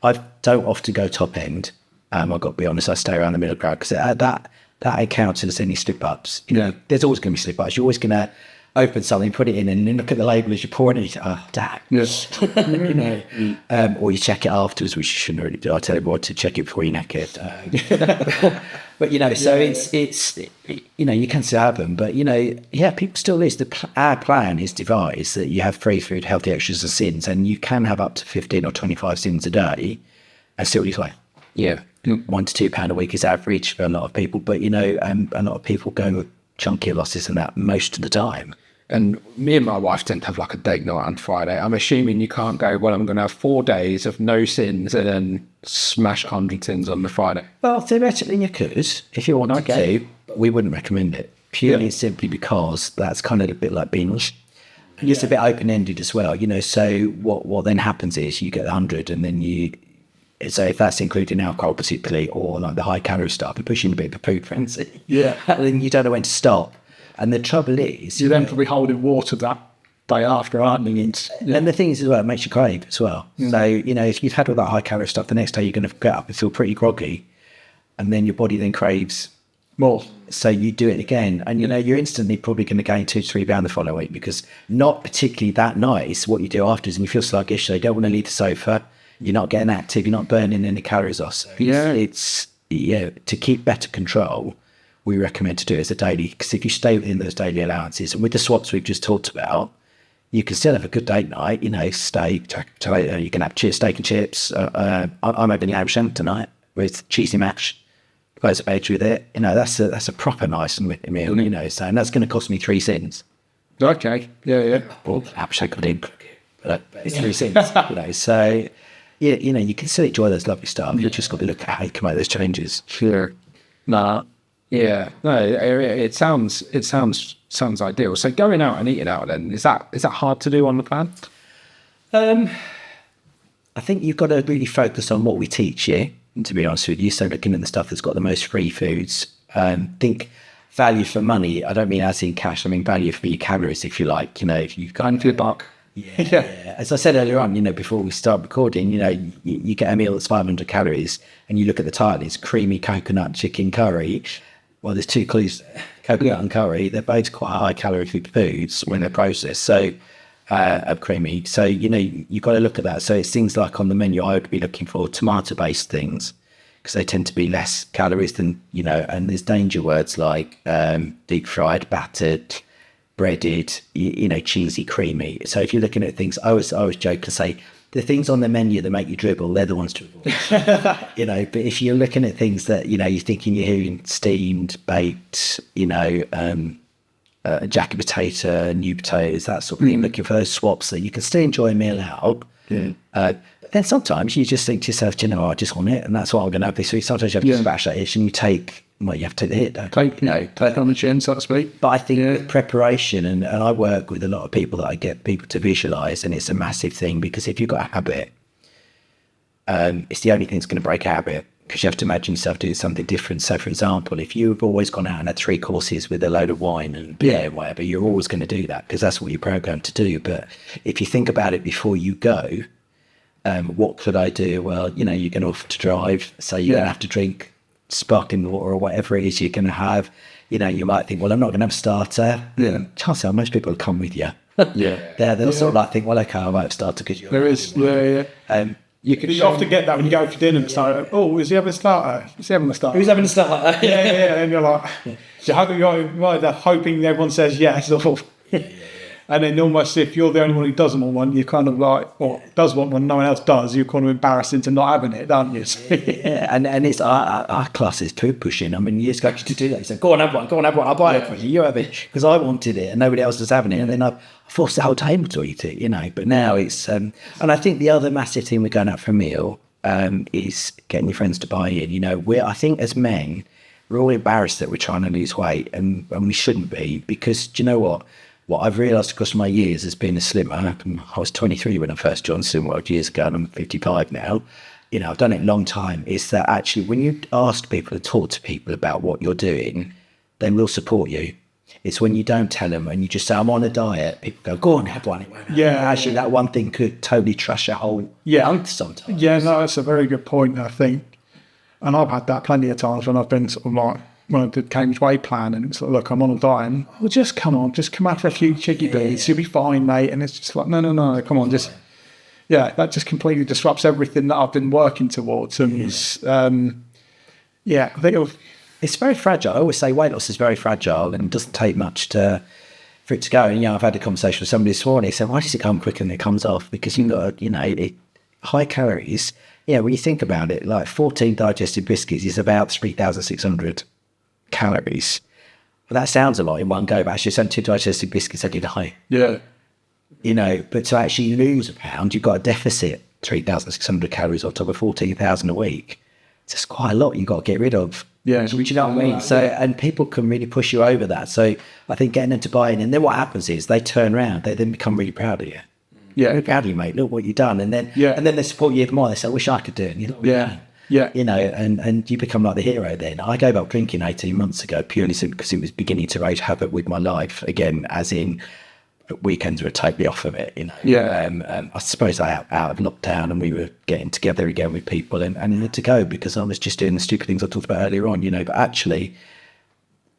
I don't often go top end. I've got to be honest, I stay around the middle ground because that accounts as any slip-ups. There's always going to be slip-ups. You're always going to open something, put it in, and then look at the label as you pour it in, and you say, oh, damn. Yes. Or you check it afterwards, which you shouldn't really do. I tell everyone to check it before you neck it. But, so it's you can still have them, but, people still lose. Our plan is devised that you have free food, healthy extras and sins, and you can have up to 15 or 25 sins a day and still lose weight. Yeah. £1 to £2 a week is average for a lot of people, but, a lot of people go with chunkier losses than that most of the time. And me and my wife tend to have like a date night on Friday. I'm assuming you can't go, well, I'm going to have 4 days of no sins and then smash 100 sins on the Friday. Well, theoretically you could, if you wanted to, but we wouldn't recommend it. Purely and simply because that's kind of a bit like binge. And it's a bit open-ended as well, so what then happens is you get 100 and then so if that's including alcohol particularly or like the high calorie stuff, you're pushing a bit of a food frenzy. Yeah. And then you don't know when to stop. And the trouble is... You're then probably holding water that day after, aren't you? And the thing is as well, it makes you crave as well. So, if you've had all that high calorie stuff, the next day you're going to get up and feel pretty groggy. And then your body then craves more. So you do it again. And, you're instantly probably going to gain 2 to 3 pounds the following week because not particularly that nice what you do afterwards and you feel sluggish. So you don't want to leave the sofa. You're not getting active. You're not burning any calories off. So it's to keep better control, we recommend to do it as a daily, because if you stay within those daily allowances, and with the swaps we've just talked about, you can still have a good date night, steak, you can have steak and chips. I'm having ham tonight with cheesy mash, guys veg with it. That's a proper nice meal, so, and that's going to cost me 3 cents. Okay, yeah. Well, ham shake I didn't cook it, but it's 3 cents, so... you can still enjoy those lovely stuff. You've just got to look at how you can make those changes. Sure. Yeah. No, it sounds ideal. So going out and eating out then, is that hard to do on the plan? I think you've got to really focus on what we teach you, to be honest with you. So looking at the stuff that's got the most free foods. Think value for money. I don't mean as in cash. I mean value for your calories, if you like. If you've got into a buck. Yeah. As I said earlier on, before we start recording, you get a meal that's 500 calories and you look at the title, it's creamy coconut chicken curry. Well, there's 2 clues there. Coconut and curry, they're both quite high calorie foods when they're processed. So, creamy. So, you've got to look at that. So it's things like on the menu, I would be looking for tomato-based things because they tend to be less calories than, and there's danger words like deep fried, battered, breaded, cheesy, creamy. So if you're looking at things, I always joke and say, the things on the menu that make you dribble, they're the ones to avoid. But if you're looking at things that, you're thinking you're hearing steamed, baked, jacket potato, new potatoes, that sort of thing, looking for those swaps that you can still enjoy a meal out. Yeah. But then sometimes you just think to yourself, I just want it, and that's what I'm going to have this week. Sometimes you have to smash that itch and you have to take the hit, don't you? Take on the chin, so to speak. But I think with preparation, and I work with a lot of people that I get people to visualise, and it's a massive thing because if you've got a habit, it's the only thing that's going to break a habit because you have to imagine yourself doing something different. So, for example, if you've always gone out and had 3 courses with a load of wine and beer and whatever, you're always going to do that because that's what you're programmed to do. But if you think about it before you go, what could I do? Well, you're going to have to drive, so you're going to have to drink sparkling water or whatever it is you're going to have. You might think, well, I'm not going to have a starter. Yeah. Chances are most people will come with you. They'll sort of like think, well, okay, I might have starter because you're... There is, you often get that when you go for dinner and start, is he having a starter? Is he having a starter? Who's having a starter? And you're like, you're either hoping everyone says yes or... And then almost if you're the only one who doesn't want one, you're kind of like, or does want one, no one else does, you're kind of embarrassed into not having it, aren't you? Yeah, and it's our class is too pushing. I mean, you just got to do that. You say, go on, have one, I'll buy it for you. You have it because I wanted it and nobody else was having it. And then I forced the whole table to eat it, you know. But now it's, and I think the other massive thing we're going out for a meal is getting your friends to buy in. You know, I think as men, we're all embarrassed that we're trying to lose weight, and we shouldn't be, because do you know what? What I've realised across my years as being a slimmer, I was 23 when I first joined Slim World years ago, and I'm 55 now. You know, I've done it a long time. Is that actually when you ask people to talk to people about what you're doing, they will support you. It's when you don't tell them and you just say, I'm on a diet, people go, go on, have one. Yeah. Actually, that one thing could totally trash a whole month sometimes. Yeah, no, that's a very good point, I think. And I've had that plenty of times when I've been sort of like, when I did Cambridge Way plan, and it's like, look, I'm on a diet, and well, just come out for a few cheeky bits, you'll be fine, mate. And it's just like, no, come on, just, yeah, that just completely disrupts everything that I've been working towards. And I think it's very fragile. I always say weight loss is very fragile, and it doesn't take much for it to go. And, you know, I've had a conversation with somebody this morning. He said, why does it come quicker than it comes off? Because you've got, you know, high calories. Yeah, when you think about it, like 14 digested biscuits is about 3,600 calories. Well, that sounds a lot in one go, but actually it's only 2 digested biscuits every day. Yeah. You know, but to actually lose a pound, you've got a deficit 3,600 calories on top of 14,000 a week. It's just quite a lot you've got to get rid of. Yeah. Do you know what I mean? So, and people can really push you over that. So I think getting them to buy in, and then what happens is they turn around, they then become really proud of you. Yeah. Really proud of you, mate. Look what you've done. And then they support you even more. They say, I wish I could do it. And you're like, Yeah. You know, and you become like the hero then. I gave up drinking 18 months ago purely because it was beginning to raise havoc with my life again, as in weekends were totally off of it, you know. Yeah. I suppose out of lockdown, and we were getting together again with people, and I had to go because I was just doing the stupid things I talked about earlier on, you know. But actually,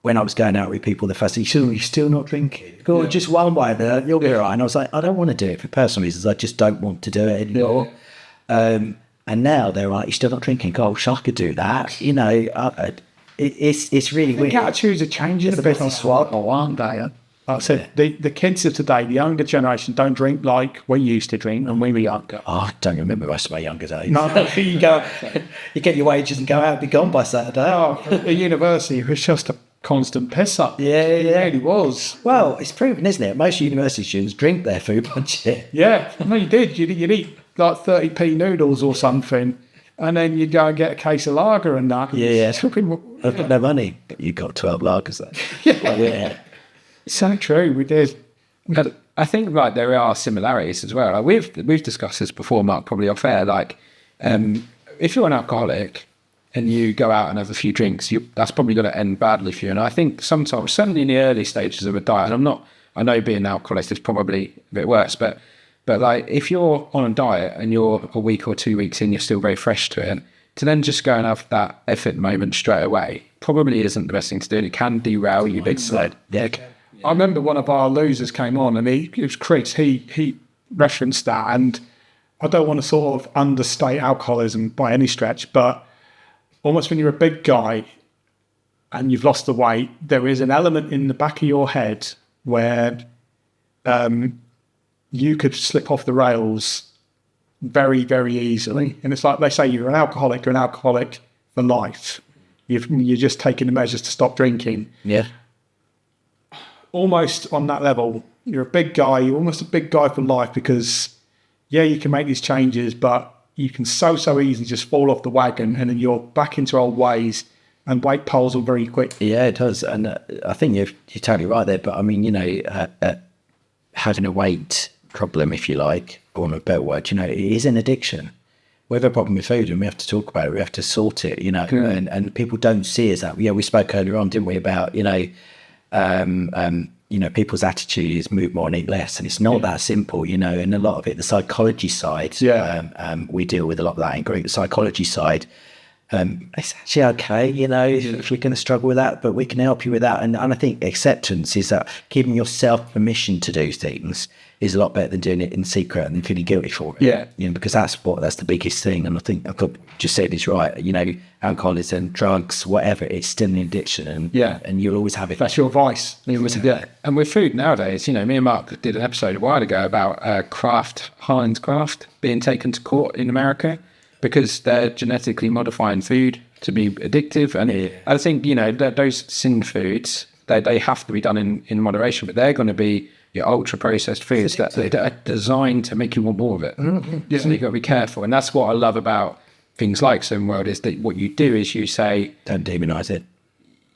when I was going out with people, the first thing, you're still not drinking. Go just one way there, you'll be all right. And I was like, I don't want to do it for personal reasons. I just don't want to do it anymore. And now they're like, you're still not drinking. Gosh, I could do that. You know, it's really weird. The attitudes are changing a bit on swap, aren't they? Like I said, the kids of today, the younger generation, don't drink like we used to drink when we were younger. Oh, I don't remember most of my younger days. No. you get your wages and go out and be gone by Saturday. Oh, at university, it was just a constant piss up. Yeah. It really was. Well, it's proven, isn't it? Most university students drink their food budget. Yeah, no, you did. You'd eat like 30p noodles or something, and then you'd go and get a case of lager and that. Yeah. I've got no money. You got 12 lagers though. Yeah. It's so true, we did. But I think like there are similarities as well. Like we've discussed this before, Mark, probably off air. Like if you're an alcoholic and you go out and have a few drinks, that's probably going to end badly for you. And I think sometimes, certainly in the early stages of a diet, and I know being an alcoholic is probably a bit worse, but like if you're on a diet and you're a week or 2 weeks in, you're still very fresh to it, to then just go and have that effort moment straight away probably isn't the best thing to do. It can derail you big time. Yeah. I remember one of our losers came on, and it was Chris. He referenced that, and I don't want to sort of understate alcoholism by any stretch, but almost when you're a big guy and you've lost the weight, there is an element in the back of your head where you could slip off the rails very, very easily. And it's like they say, you're an alcoholic for life. You're just taking the measures to stop drinking. Yeah. Almost on that level, you're a big guy, you're almost a big guy for life, because you can make these changes, but you can so easily just fall off the wagon, and then you're back into old ways, and weight piles on very quick. Yeah, it does. And I think you're totally right there. But I mean, you know, having a weight problem, if you like, or a better word, you know, it is an addiction. We have a problem with food, and we have to talk about it. We have to sort it, you know, and people don't see us that. Yeah, we spoke earlier on, didn't we, about, you know, people's attitude is move more and eat less, and it's not that simple, you know. And a lot of it, the psychology side, we deal with a lot of that in group. The psychology side, it's actually okay, if we're going to struggle with that, but we can help you with that. And I think acceptance is that giving yourself permission to do things is a lot better than doing it in secret and then feeling guilty for it. Yeah. Because that's the biggest thing. And I think I've just said is right. Alcoholism, drugs, whatever, it's still an addiction. And you'll always have it. That's your vice. Yeah. And with food nowadays, me and Mark did an episode a while ago about Heinz Kraft being taken to court in America because they're genetically modifying food to be addictive. And I think, those sin foods, they have to be done in moderation, but they're going to be your ultra-processed foods that are designed to make you want more of it. Mm-hmm. So you've got to be careful. And that's what I love about things like Slim World is that what you do is you say... Don't demonise it.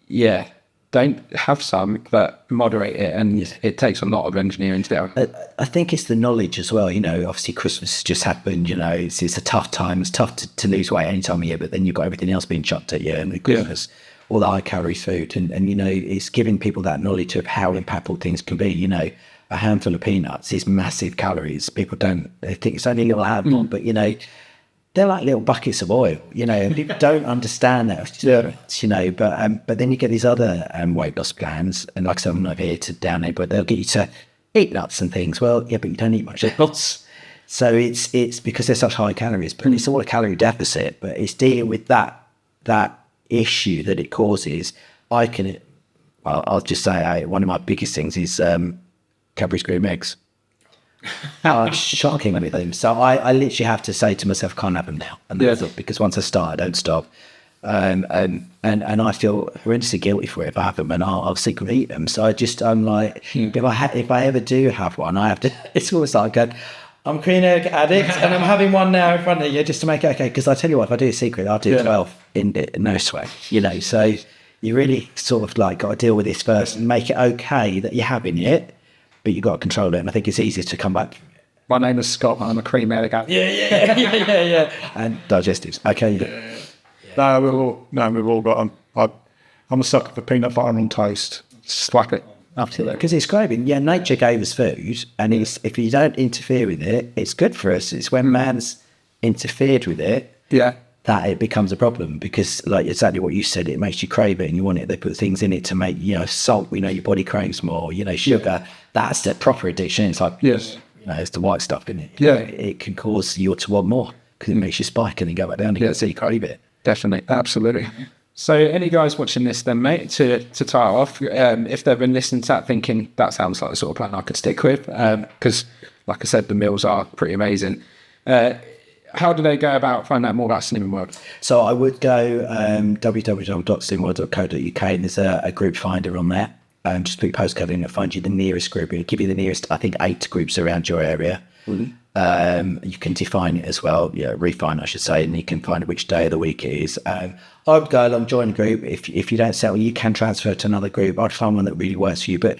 Yeah. Don't have some, but moderate it. And it takes a lot of engineering to do it. I think it's the knowledge as well. Obviously Christmas has just happened. It's a tough time. It's tough to lose weight any time of year, but then you've got everything else being chucked at you. And Christmas, all the high-calorie food. And it's giving people that knowledge of how impactful things can be. A handful of peanuts is massive calories. People they think it's only a little handful, but, they're like little buckets of oil, and people don't understand that, but then you get these other weight loss plans, and like I said, I'm not here to down it, but they'll get you to eat nuts and things. Well, yeah, but you don't eat much else. So it's because they're such high calories, but it's all a calorie deficit, but it's dealing with that issue that it causes. I'll just say one of my biggest things is Cadbury's cream eggs. Shocking with them. So I literally have to say to myself, can't have them now. And because once I start, I don't stop. And I feel horrendously guilty for it if I have them, and I'll secretly eat them. So I'm like, if I ever do have one, I have to. It's always like I'm a cream egg addict, and I'm having one now in front of you just to make it okay. Because I tell you what, if I do a secret, I'll do 12 in no sweat. So you really sort of like got to deal with this first and make it okay that you're having it. But you've got to control it, and I think it's easier to come back. My name is Scott, I'm a cream egg. Yeah. And digestives. Okay. No, we've all got them. I'm a sucker for peanut butter on toast. Slap it. Absolutely. Because it's craving. Yeah, nature gave us food, and if you don't interfere with it, it's good for us. It's when man's interfered with it that it becomes a problem, because like exactly what you said, it makes you crave it and you want it. They put things in it to make, salt, your body craves more, sugar. That's the proper addiction. It's like, it's the white stuff in it. Yeah. It can cause you to want more because it makes you spike and then go back down again. So you crave it. Definitely. Absolutely. So any guys watching this then, mate, to tie off, if they've been listening to that thinking, that sounds like the sort of plan I could stick with, because like I said, the meals are pretty amazing. How do they go about finding out more about Slimming World? So I would go www.slimmingworld.co.uk, and there's a group finder on there. Just put your postcode in, it'll find you the nearest group. It'll give you the nearest, I think, 8 groups around your area. Mm-hmm. You can define it as well, refine, I should say, and you can find which day of the week it is. I would go along, join a group. If you don't settle, you can transfer to another group. I'd find one that really works for you, but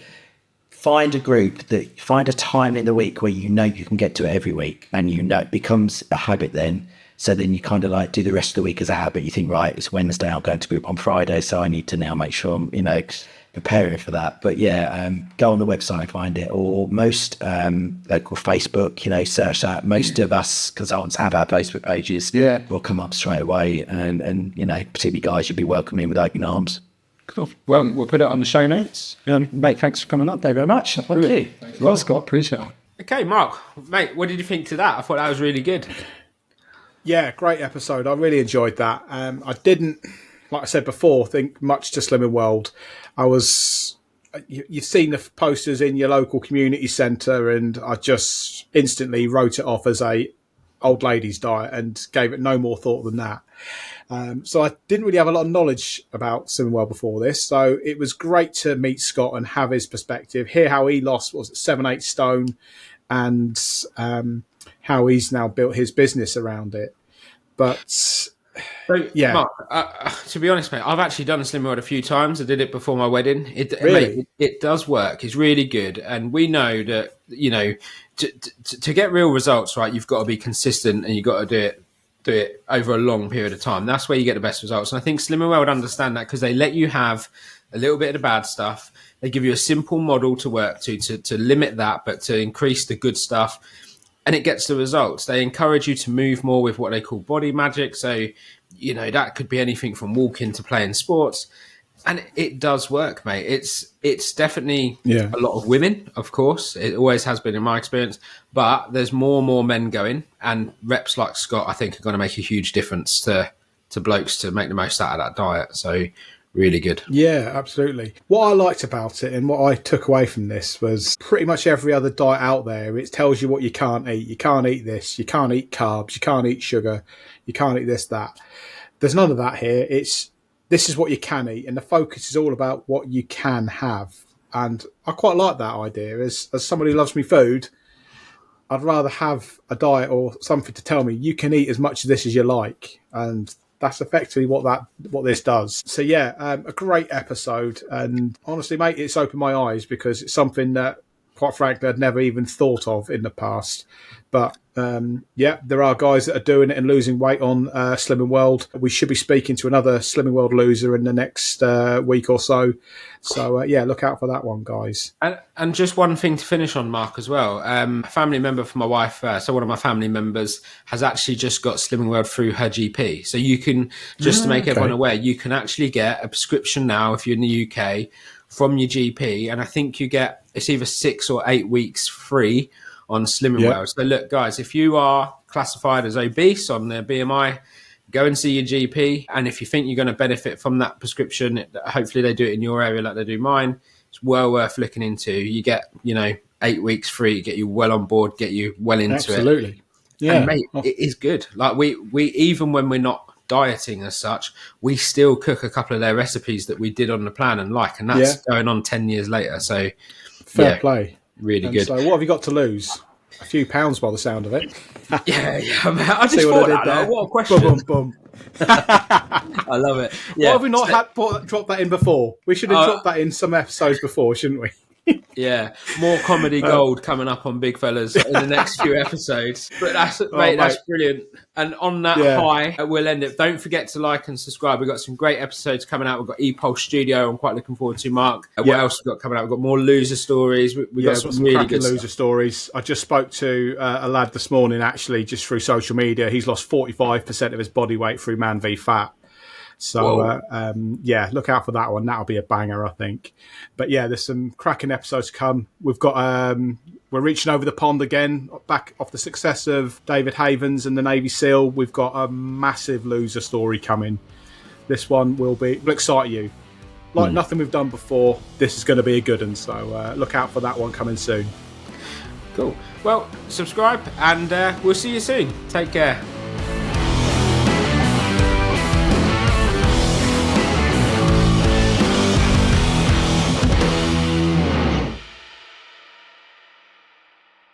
find a time in the week where you can get to it every week, and it becomes a habit then. So then you kind of like do the rest of the week as a habit. You think, right, it's Wednesday, I'm going to group on Friday, so I need to now make sure I'm, preparing for that. But go on the website, find it, or most local Facebook, search that. Most of us consultants have our Facebook pages. Will come up straight away, and particularly guys, you'll be welcomed in with open arms. Cool. Well, we'll put it on the show notes. Mate, thanks for coming up. Thank you very much. Thank you. Well, Scott, appreciate it. Okay, Mark, mate, what did you think to that? I thought that was really good. Yeah, great episode. I really enjoyed that. I didn't, like I said before, think much to Slimming World. You've seen the posters in your local community centre, and I just instantly wrote it off as a old lady's diet and gave it no more thought than that. So I didn't really have a lot of knowledge about Slimming World before this. So it was great to meet Scott and have his perspective, hear how he lost, 7-8 stone, and how he's now built his business around it. But yeah, Mark, to be honest, mate, I've actually done a Slimming World a few times. I did it before my wedding. Really? Mate, it does work. It's really good, and we know that to get real results, right, you've got to be consistent, and you've got to do it over a long period of time. That's where you get the best results. And I think Slimming World understand that, because they let you have a little bit of the bad stuff. They give you a simple model to work to limit that, but to increase the good stuff. and it gets the results. They encourage you to move more with what they call body magic. So, that could be anything from walking to playing sports. And it does work, mate. It's definitely a lot of women, of course. It always has been in my experience. But there's more and more men going. And reps like Scott, I think, are going to make a huge difference to blokes to make the most out of that diet. So really good. Yeah, absolutely. What I liked about it and what I took away from this was pretty much every other diet out there. It tells you what you can't eat. You can't eat this. You can't eat carbs. You can't eat sugar. You can't eat this, that. There's none of that here. This is what you can eat, and the focus is all about what you can have. And I quite like that idea. As somebody who loves me food, I'd rather have a diet or something to tell me you can eat as much of this as you like, and that's effectively what this does. So yeah, a great episode, and honestly, mate, it's opened my eyes because it's something that, quite frankly, I'd never even thought of in the past. But there are guys that are doing it and losing weight on Slimming World. We should be speaking to another Slimming World loser in the next week or so. So, look out for that one, guys. And just one thing to finish on, Mark, as well. A family member for my wife, so one of my family members has actually just got Slimming World through her GP. So you can, just to make everyone aware, you can actually get a prescription now if you're in the UK from your GP. And I think it's either 6 or 8 weeks free on Slimming World. So look, guys, if you are classified as obese on their BMI, go and see your GP. And if you think you're going to benefit from that prescription, hopefully they do it in your area like they do mine. It's well worth looking into. You get, 8 weeks free, get you well on board, get you well into it. Absolutely. Yeah. And mate, it is good. Like we even when we're not dieting as such, we still cook a couple of their recipes that we did on the plan and that's going on 10 years later. So fair play. Really good. So what have you got to lose? A few pounds by the sound of it. Yeah. I just thought that. What a question. Boom, boom, boom. I love it. Yeah. Why have we not dropped that in before? We should have dropped that in some episodes before, shouldn't we? Yeah, more comedy gold coming up on Big Fellas in the next few episodes. But that's brilliant. And on that high, we'll end it. Don't forget to like and subscribe. We've got some great episodes coming out. We've got ePulse Studio. I'm quite looking forward to, Mark. What else we've got coming out? We've got more loser stories. We've got some really good loser stories. I just spoke to a lad this morning, actually, just through social media. He's lost 45% of his body weight through Man v Fat. So, look out for that one. That'll be a banger, I think. But yeah, there's some cracking episodes to come. We've got, we're reaching over the pond again, back off the success of David Havens and the Navy SEAL. We've got a massive loser story coming. This one will excite you. Like nothing we've done before, this is going to be a good one. So look out for that one coming soon. Cool. Well, subscribe and we'll see you soon. Take care.